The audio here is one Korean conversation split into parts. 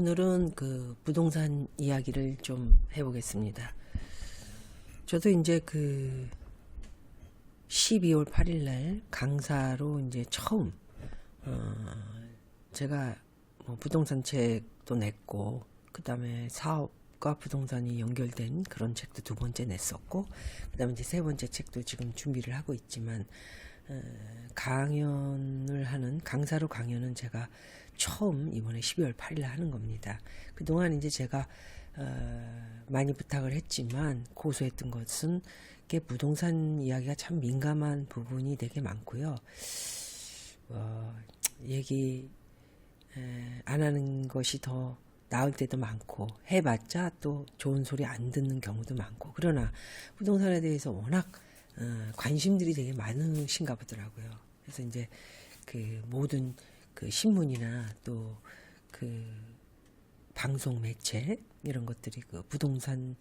오늘은 그 부동산 이야기를 좀 해보겠습니다. 저도 이제 그 12월 8일 날 강사로 이제 처음 제가 뭐 부동산 책도 냈고, 그 다음에 사업과 부동산이 연결된 그런 책도 두 번째 냈었고, 그 다음에 이제 세 번째 책도 지금 준비를 하고 있지만, 강연을 하는 강사로 강연은 제가 처음 이번에 12월 8일 하는 겁니다. 그동안 이제 제가 많이 부탁을 했지만 고소했던 것은 이게 부동산 이야기가 참 민감한 부분이 되게 많고요. 얘기 안 하는 것이 더 나을 때도 많고, 해봤자 또 좋은 소리 안 듣는 경우도 많고, 그러나 부동산에 대해서 워낙 관심들이 되게 많으신가 보더라고요. 그래서 이제 그 모든 그 신문이나 또 그 방송 매체 이런 것들이 그 부동산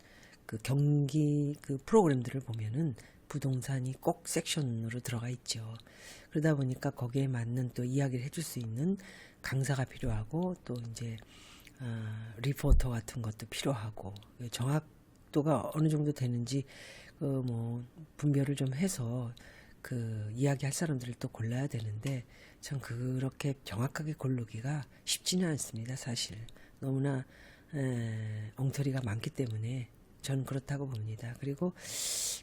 그 경기 그 프로그램들을 보면은 부동산이 꼭 섹션으로 들어가 있죠. 그러다 보니까 거기에 맞는 또 이야기를 해줄 수 있는 강사가 필요하고, 또 이제 리포터 같은 것도 필요하고, 정확도가 어느 정도 되는지 그 뭐 분별을 좀 해서 그 이야기할 사람들을 또 골라야 되는데, 참 그렇게 정확하게 고르기가 쉽지는 않습니다. 사실 너무나 엉터리가 많기 때문에 저는 그렇다고 봅니다. 그리고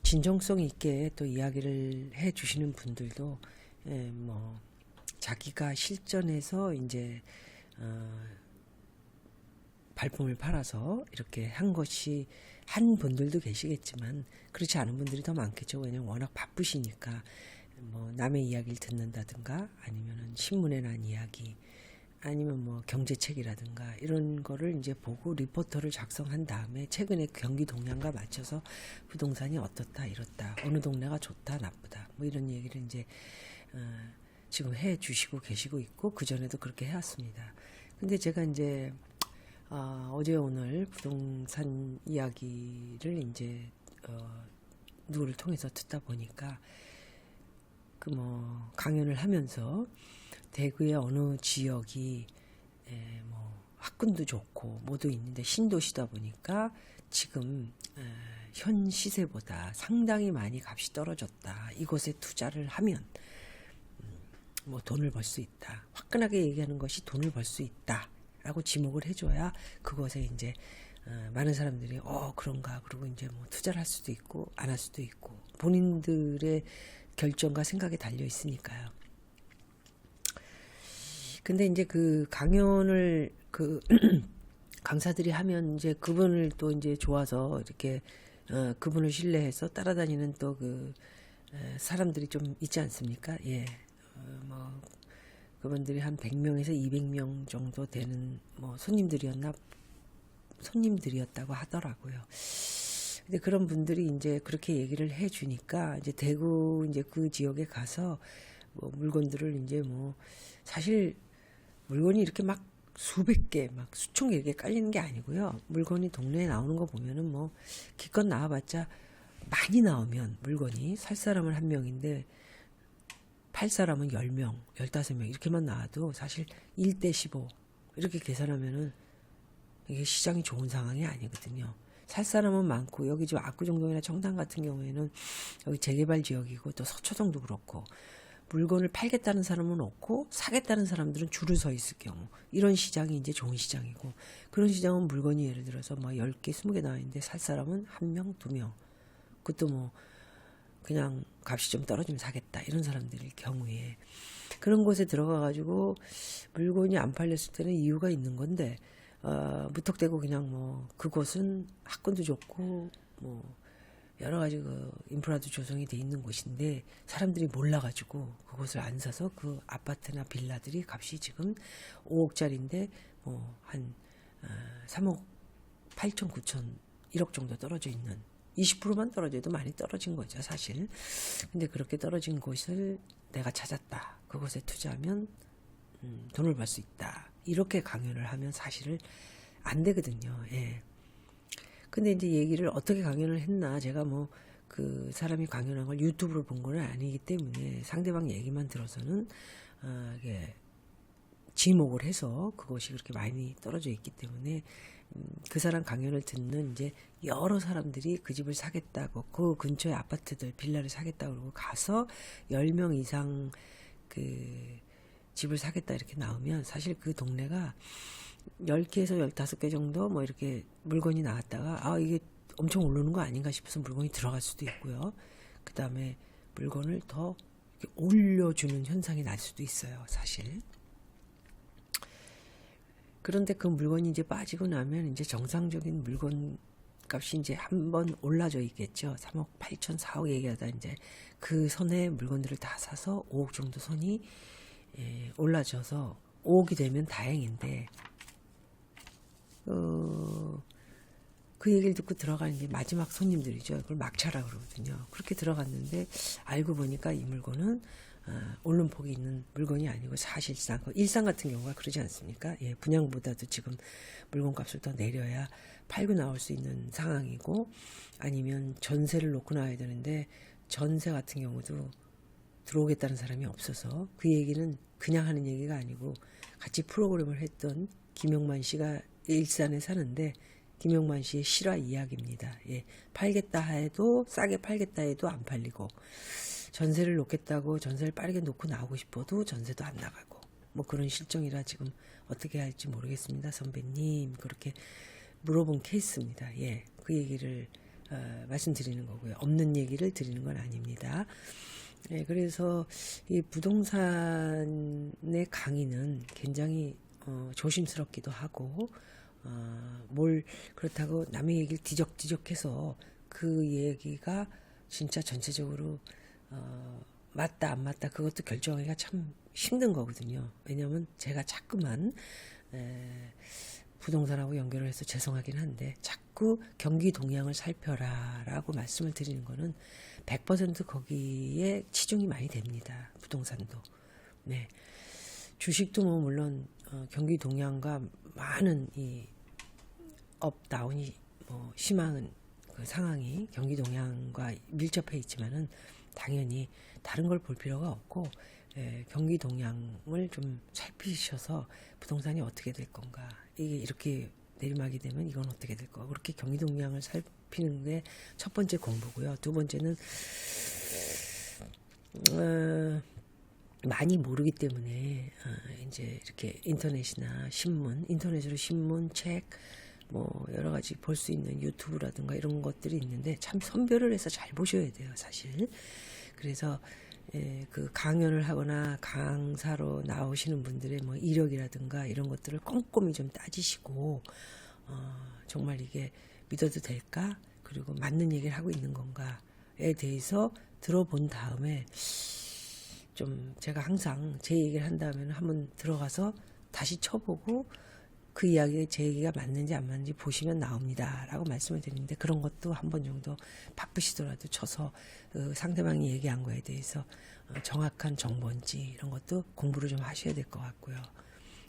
진정성 있게 또 이야기를 해 주시는 분들도 뭐 자기가 실전에서 이제 발품을 팔아서 이렇게 한 것이 한 분들도 계시겠지만, 그렇지 않은 분들이 더 많겠죠. 왜냐면 워낙 바쁘시니까 뭐 남의 이야기를 듣는다든가, 아니면은 신문에 난 이야기, 아니면 뭐 경제책이라든가 이런 거를 이제 보고 리포터를 작성한 다음에 최근의 경기 동향과 맞춰서 부동산이 어떻다 이렇다, 어느 동네가 좋다 나쁘다 뭐 이런 얘기를 이제 지금 해 주시고 계시고 있고, 그 전에도 그렇게 해왔습니다. 근데 제가 이제 어제 오늘 부동산 이야기를 이제 누구를 통해서 듣다 보니까 그 뭐 강연을 하면서 대구의 어느 지역이 뭐 학군도 좋고 뭐도 있는데 신도시다 보니까 지금 현 시세보다 상당히 많이 값이 떨어졌다. 이곳에 투자를 하면 뭐 돈을 벌 수 있다. 화끈하게 얘기하는 것이 돈을 벌 수 있다 라고 지목을 해줘야 그것에 이제 많은 사람들이 그런가, 그러고 이제 뭐 투자를 할 수도 있고 안 할 수도 있고, 본인들의 결정과 생각에 달려 있으니까요. 근데 이제 그 강연을 그 강사들이 하면 이제 그분을 또 이제 좋아서 이렇게 그분을 신뢰해서 따라다니는 또 그 사람들이 좀 있지 않습니까? 예. 뭐 그분들이 한 100명에서 200명 정도 되는 뭐 손님들이었다고 하더라고요. 근데 그런 분들이 이제 그렇게 얘기를 해 주니까 이제 대구 이제 그 지역에 가서 뭐 물건들을 이제 뭐 사실 물건이 이렇게 막 수백 개, 막 수천 개 이렇게 깔리는 게 아니고요. 물건이 동네에 나오는 거 보면은 뭐 기껏 나와봤자, 많이 나오면 물건이 살 사람은 한 명인데 팔 사람은 10명, 15명 이렇게만 나와도 사실 1대 15 이렇게 계산하면은 이게 시장이 좋은 상황이 아니거든요. 살 사람은 많고, 여기 좀 압구정동이나 청담 같은 경우에는 여기 재개발 지역이고 또 서초동도 그렇고, 물건을 팔겠다는 사람은 없고 사겠다는 사람들은 줄을 서 있을 경우, 이런 시장이 이제 좋은 시장이고, 그런 시장은 물건이 예를 들어서 뭐 10개, 20개 나와 있는데 살 사람은 1명, 2명, 그것도 뭐 그냥 값이 좀 떨어지면 사겠다 이런 사람들일 경우에, 그런 곳에 들어가가지고 물건이 안 팔렸을 때는 이유가 있는 건데, 무턱대고 그냥 뭐 그곳은 학군도 좋고 뭐 여러 가지 그 인프라도 조성이 돼 있는 곳인데 사람들이 몰라가지고 그곳을 안 사서 그 아파트나 빌라들이 값이 지금 5억짜리인데 뭐 한 3억 8천 9천 1억 정도 떨어져 있는, 20%만 떨어져도 많이 떨어진 거죠 사실. 근데 그렇게 떨어진 곳을 내가 찾았다, 그곳에 투자하면 돈을 벌 수 있다, 이렇게 강연을 하면 사실은 안 되거든요. 예. 근데 이제 얘기를 어떻게 강연을 했나, 제가 뭐 그 사람이 강연한 걸 유튜브로 본 건 아니기 때문에 상대방 얘기만 들어서는 이게 지목을 해서 그것이 그렇게 많이 떨어져 있기 때문에 그 사람 강연을 듣는 이제 여러 사람들이 그 집을 사겠다고 그 근처에 아파트들 빌라를 사겠다고 그러고 가서 10명 이상 그 집을 사겠다 이렇게 나오면 사실 그 동네가 10개에서 15개 정도 뭐 이렇게 물건이 나왔다가 이게 엄청 오르는 거 아닌가 싶어서 물건이 들어갈 수도 있고요. 그 다음에 물건을 더 이렇게 올려주는 현상이 날 수도 있어요, 사실. 그런데 그 물건이 이제 빠지고 나면 이제 정상적인 물건 값이 이제 한번 올라져 있겠죠. 3억 8천, 4억 얘기하다 이제 그 선에 물건들을 다 사서 5억 정도 선이 올라져서 5억이 되면 다행인데, 그 얘기를 듣고 들어가는 게 마지막 손님들이죠. 그걸 막차라 그러거든요. 그렇게 들어갔는데 알고 보니까 이 물건은 오름폭이 있는 물건이 아니고 사실상 일산 같은 경우가 그러지 않습니까? 예, 분양보다도 지금 물건값을 더 내려야 팔고 나올 수 있는 상황이고, 아니면 전세를 놓고 나와야 되는데 전세 같은 경우도 들어오겠다는 사람이 없어서, 그 얘기는 그냥 하는 얘기가 아니고 같이 프로그램을 했던 김용만 씨가 일산에 사는데 김용만 씨의 실화 이야기입니다. 예, 팔겠다 해도 싸게 팔겠다 해도 안 팔리고, 전세를 놓겠다고 전세를 빠르게 놓고 나오고 싶어도 전세도 안 나가고, 뭐 그런 실정이라 지금 어떻게 할지 모르겠습니다. 선배님, 그렇게 물어본 케이스입니다. 예, 그 얘기를 말씀드리는 거고요. 없는 얘기를 드리는 건 아닙니다. 예, 그래서 이 부동산의 강의는 굉장히 조심스럽기도 하고, 뭘 그렇다고 남의 얘기를 뒤적뒤적해서 그 얘기가 진짜 전체적으로 맞다 안 맞다 그것도 결정하기가 참 힘든 거거든요. 왜냐하면 제가 자꾸만 부동산하고 연결을 해서 죄송하긴 한데 자꾸 경기 동향을 살펴라 라고 말씀을 드리는 거는 100% 거기에 치중이 많이 됩니다. 부동산도. 네. 주식도 뭐 물론 경기 동향과 많은 이 업다운이 뭐 심한 그 상황이 경기 동향과 밀접해 있지만은 당연히 다른 걸 볼 필요가 없고, 경기 동향을 좀 살피셔서 부동산이 어떻게 될 건가, 이게 이렇게 내리막이 되면 이건 어떻게 될 거고, 그렇게 경기 동향을 살피는 게 첫 번째 공부고요. 두 번째는 많이 모르기 때문에 이제 이렇게 인터넷이나 신문, 인터넷으로 신문, 책, 뭐 여러 가지 볼 수 있는 유튜브라든가 이런 것들이 있는데 참 선별을 해서 잘 보셔야 돼요, 사실. 그래서 그 강연을 하거나 강사로 나오시는 분들의 뭐 이력이라든가 이런 것들을 꼼꼼히 좀 따지시고, 정말 이게 믿어도 될까? 그리고 맞는 얘기를 하고 있는 건가에 대해서 들어본 다음에, 좀 제가 항상 제 얘기를 한다면 한번 들어가서 다시 쳐보고 그 이야기에 제 얘기가 맞는지 안 맞는지 보시면 나옵니다 라고 말씀을 드리는데, 그런 것도 한 번 정도 바쁘시더라도 쳐서 상대방이 얘기한 거에 대해서 정확한 정보인지 이런 것도 공부를 좀 하셔야 될 것 같고요.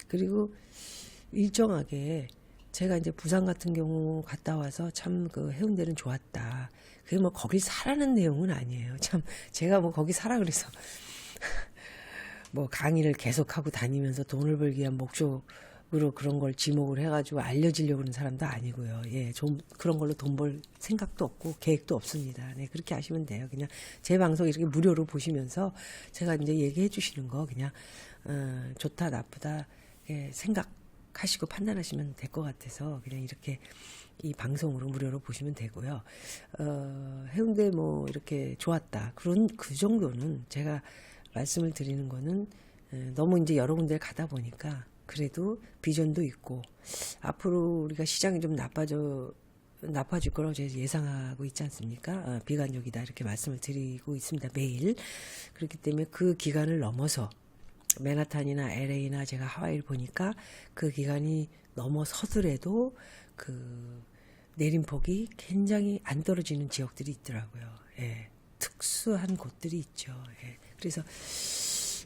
그리고 일정하게 제가 이제 부산 같은 경우 갔다 와서 참 그 해운대는 좋았다, 그게 뭐 거길 사라는 내용은 아니에요. 참 제가 뭐 거기 사라 그래서 뭐 강의를 계속하고 다니면서 돈을 벌기 위한 목적으로 그런 걸 지목을 해가지고 알려지려고 그러는 사람도 아니고요. 예, 좀 그런 걸로 돈 벌 생각도 없고 계획도 없습니다. 네, 그렇게 하시면 돼요. 그냥 제 방송 이렇게 무료로 보시면서 제가 이제 얘기해 주시는 거 그냥 좋다 나쁘다 생각하시고 판단하시면 될 것 같아서 그냥 이렇게 이 방송으로 무료로 보시면 되고요. 해운대 뭐 이렇게 좋았다, 그런 그 정도는 제가 말씀을 드리는 거는 너무 이제 여러 군데 가다 보니까 그래도 비전도 있고 앞으로 우리가 시장이 좀 나빠질 거라고 제가 예상하고 있지 않습니까? 비관적이다 이렇게 말씀을 드리고 있습니다, 매일. 그렇기 때문에 그 기간을 넘어서 맨하탄이나 LA나 제가 하와이를 보니까 그 기간이 넘어서더라도 그 내림폭이 굉장히 안 떨어지는 지역들이 있더라고요. 예, 특수한 곳들이 있죠. 예. 그래서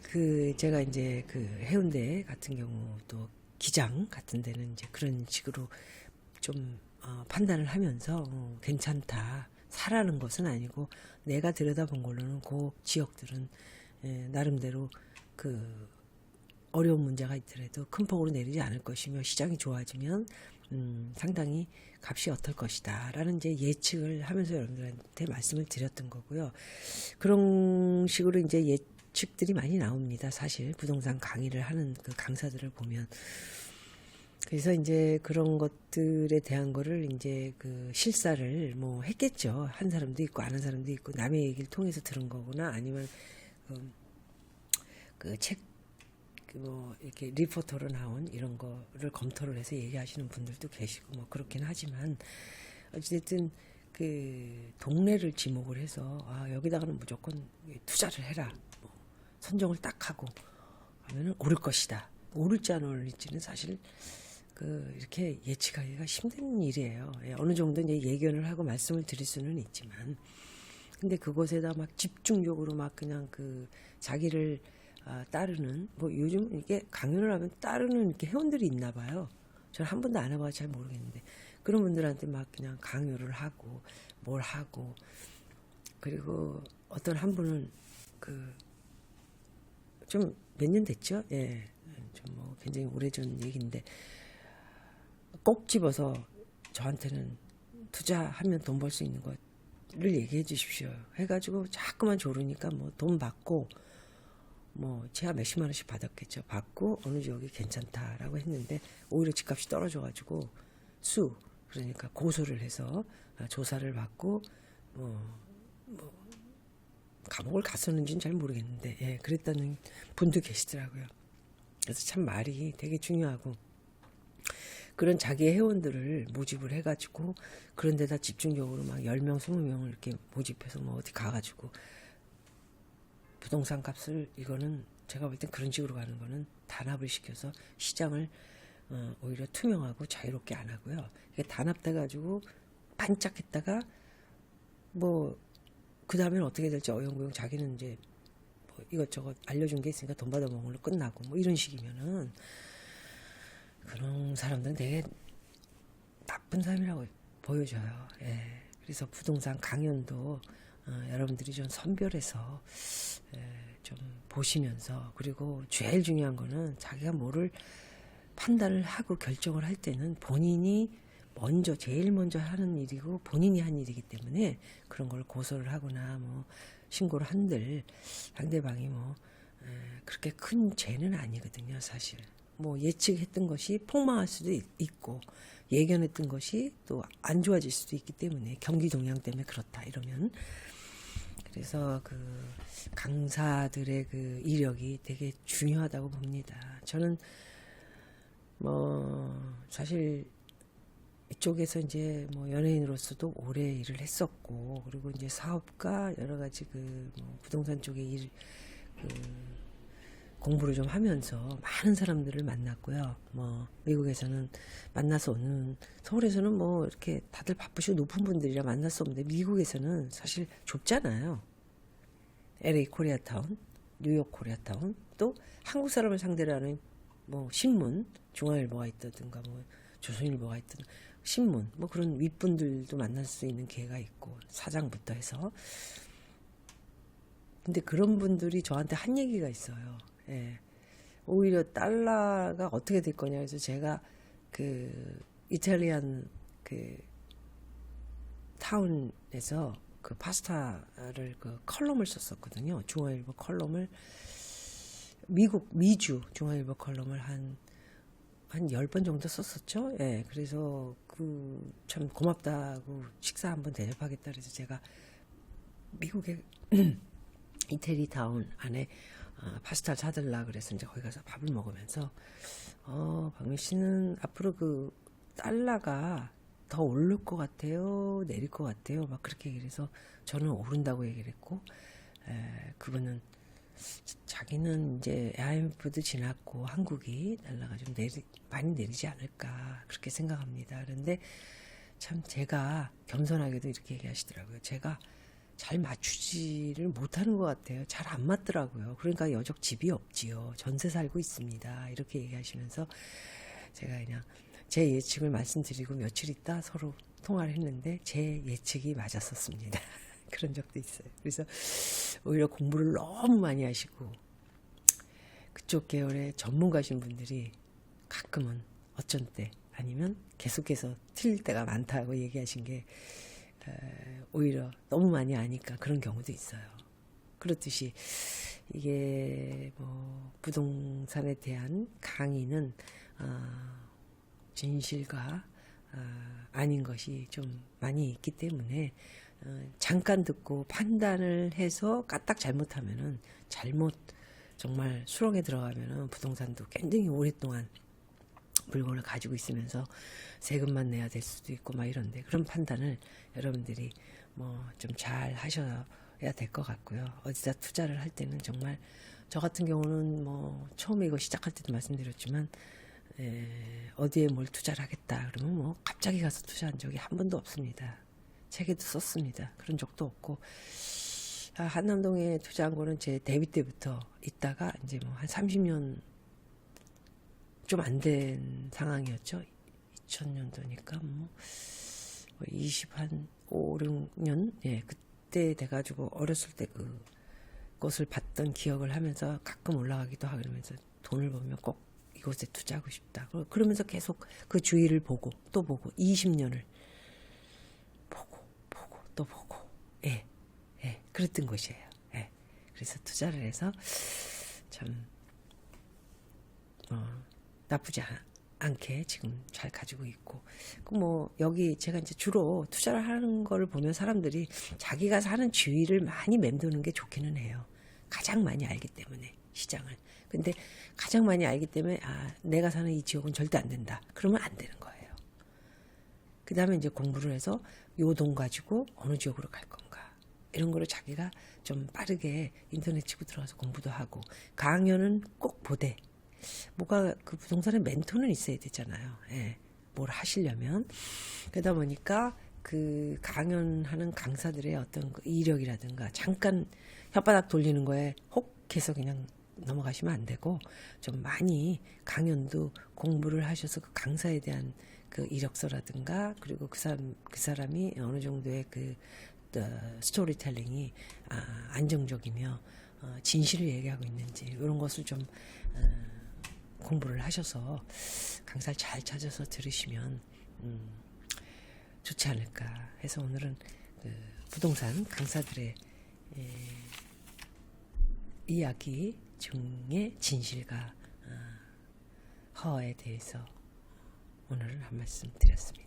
그 제가 이제 그 해운대 같은 경우 또 기장 같은 데는 이제 그런 식으로 좀 판단을 하면서 괜찮다, 사라는 것은 아니고 내가 들여다본 걸로는 그 지역들은 나름대로 그 어려운 문제가 있더라도 큰 폭으로 내리지 않을 것이며 시장이 좋아지면 상당히 값이 어떨 것이다 라는 이제 예측을 하면서 여러분들한테 말씀을 드렸던 거고요. 그런 식으로 이제 예측들이 많이 나옵니다. 사실 부동산 강의를 하는 그 강사들을 보면. 그래서 이제 그런 것들에 대한 거를 이제 그 실사를 뭐 했겠죠. 한 사람도 있고 안 한 사람도 있고 남의 얘기를 통해서 들은 거거나 아니면 그 책 뭐 이렇게 리포터로 나온 이런 거를 검토를 해서 얘기하시는 분들도 계시고 뭐 그렇긴 하지만 어쨌든 그 동네를 지목을 해서 아 여기다가는 무조건 투자를 해라 뭐 선정을 딱 하고 하면은 오를 것이다. 오를지 안 오를지는 사실 그 이렇게 예측하기가 힘든 일이에요. 어느 정도 이제 예견을 하고 말씀을 드릴 수는 있지만, 근데 그것에다 막 집중적으로 막 그냥 그 자기를 따르는 뭐 요즘 이게 강연을 하면 따르는 이렇게 회원들이 있나 봐요. 저는 한 번도 안 해봐서 잘 모르겠는데 그런 분들한테 막 그냥 강요를 하고 뭘 하고 그리고 어떤 한 분은 그 좀 몇 년 됐죠? 예, 좀 뭐 굉장히 오래전 얘기인데. 꼭 집어서 저한테는 투자하면 돈 벌 수 있는 것을 얘기해 주십시오. 해가지고 자꾸만 조르니까 뭐 돈 받고 뭐 제가 몇십만 원씩 받았겠죠. 받고 어느 지역이 괜찮다라고 했는데 오히려 집값이 떨어져가지고 그러니까 고소를 해서 조사를 받고 뭐 감옥을 갔었는지는 잘 모르겠는데 예, 그랬다는 분도 계시더라고요. 그래서 참 말이 되게 중요하고 그런 자기의 회원들을 모집을 해가지고 그런 데다 집중적으로 막 10명, 20명을 이렇게 모집해서 뭐 어디 가가지고 부동산 값을 이거는 제가 볼 땐 그런 식으로 가는 거는 단합을 시켜서 시장을 오히려 투명하고 자유롭게 안 하고요. 이게 단합돼가지고 반짝했다가 뭐 그 다음에는 어떻게 될지 어영부영 자기는 이제 뭐 이것저것 알려준 게 있으니까 돈 받아 먹은 걸로 끝나고 뭐 이런 식이면은 그런 사람들은 되게 나쁜 사람이라고 보여져요. 예. 그래서 부동산 강연도 여러분들이 좀 선별해서 좀 보시면서 그리고 제일 중요한 거는 자기가 뭐를 판단을 하고 결정을 할 때는 본인이 제일 먼저 하는 일이고 본인이 한 일이기 때문에 그런 걸 고소를 하거나 뭐 신고를 한들 상대방이 뭐 그렇게 큰 죄는 아니거든요, 사실. 뭐 예측했던 것이 폭망할 수도 있고 예견했던 것이 또 안 좋아질 수도 있기 때문에 경기 동향 때문에 그렇다 이러면 그래서 그 강사들의 그 이력이 되게 중요하다고 봅니다. 저는 뭐 사실 이쪽에서 이제 뭐 연예인으로서도 오래 일을 했었고 그리고 이제 사업가 여러 가지 그 뭐 부동산 쪽에 그 공부를 좀 하면서 많은 사람들을 만났고요. 뭐 미국에서는 만나서 오는 서울에서는 뭐 이렇게 다들 바쁘시고 높은 분들이라 만날 수 없는데 미국에서는 사실 좁잖아요. LA 코리아타운, 뉴욕 코리아타운, 또 한국 사람을 상대로 하는 뭐 신문, 중앙일보가 있다든가 뭐 조선일보가 있든 신문 뭐 그런 윗분들도 만날 수 있는 기회가 있고 사장부터 해서 근데 그런 분들이 저한테 한 얘기가 있어요. 예. 오히려 달러가 어떻게 될 거냐 해서 제가 그 이탈리안 그 타운에서 그 파스타를 그 컬럼을 썼었거든요. 중앙일보 컬럼을 미주 중앙일보 컬럼을 한 10번 정도 썼었죠. 예. 그래서 그 참 고맙다고 식사 한번 대접하겠다 그래서 제가 미국의 이태리 타운 안에 파스타 사들라 그래서 이제 거기 가서 밥을 먹으면서 박민 씨는 앞으로 그 달러가 더 오를 것 같아요, 내릴 것 같아요, 막 그렇게 얘기를 해서 저는 오른다고 얘기를 했고 그분은 자기는 이제 IMF도 지났고 한국이 달러가 좀 많이 내리지 않을까 그렇게 생각합니다. 그런데 참 제가 겸손하게도 이렇게 얘기하시더라고요. 제가 잘 맞추지를 못하는 것 같아요. 잘 안 맞더라고요. 그러니까 여적 집이 없지요. 전세 살고 있습니다. 이렇게 얘기하시면서 제가 그냥 제 예측을 말씀드리고 며칠 있다 서로 통화를 했는데 제 예측이 맞았었습니다. 그런 적도 있어요. 그래서 오히려 공부를 너무 많이 하시고 그쪽 계열의 전문가신 분들이 가끔은 어쩐 때 아니면 계속해서 틀릴 때가 많다고 얘기하신 게 오히려 너무 많이 아니까 그런 경우도 있어요. 그렇듯이 이게 뭐 부동산에 대한 강의는 진실과 아닌 것이 좀 많이 있기 때문에 잠깐 듣고 판단을 해서 까딱 잘못하면은 정말 수렁에 들어가면은 부동산도 굉장히 오랫동안 물건을 가지고 있으면서 세금만 내야 될 수도 있고 막 이런데 그런 판단을 여러분들이 뭐 좀 잘 하셔야 될 것 같고요. 어디다 투자를 할 때는 정말 저 같은 경우는 뭐 처음에 이거 시작할 때도 말씀드렸지만 어디에 뭘 투자를 하겠다 그러면 뭐 갑자기 가서 투자한 적이 한 번도 없습니다. 책에도 썼습니다. 그런 적도 없고 한남동에 투자한 거는 제 데뷔 때부터 있다가 이제 뭐 한 30년 좀 안 된 상황이었죠. 2000년도니까 뭐 5, 6년 예 그때 돼가지고 어렸을 때 그것을 봤던 기억을 하면서 가끔 올라가기도 하고 그러면서 돈을 보면 꼭 이곳에 투자하고 싶다. 그러면서 계속 그 주위를 보고 또 보고 20년을 보고 또 보고 예 그랬던 것이에요. 예 그래서 투자를 해서 참 나쁘지 않게 지금 잘 가지고 있고 뭐 여기 제가 이제 주로 투자를 하는 거를 보면 사람들이 자기가 사는 주위를 많이 맴도는 게 좋기는 해요. 가장 많이 알기 때문에 시장을. 근데 가장 많이 알기 때문에 내가 사는 이 지역은 절대 안 된다. 그러면 안 되는 거예요. 그 다음에 이제 공부를 해서 요 돈 가지고 어느 지역으로 갈 건가 이런 거를 자기가 좀 빠르게 인터넷 치고 들어가서 공부도 하고 강연은 꼭 보되 뭐가 그 부동산의 멘토는 있어야 되잖아요. 예, 뭘 하시려면 그러다 보니까 그 강연하는 강사들의 어떤 그 이력이라든가 잠깐 혓바닥 돌리는 거에 혹해서 그냥 넘어가시면 안 되고 좀 많이 강연도 공부를 하셔서 그 강사에 대한 그 이력서라든가 그리고 그 사람이 어느 정도의 그 스토리텔링이 안정적이며 진실을 얘기하고 있는지 이런 것을 좀 공부를 하셔서 강사를 잘 찾아서 들으시면 좋지 않을까 해서 오늘은 그 부동산 강사들의 이야기 중에 진실과 허에 대해서 오늘 한 말씀 드렸습니다.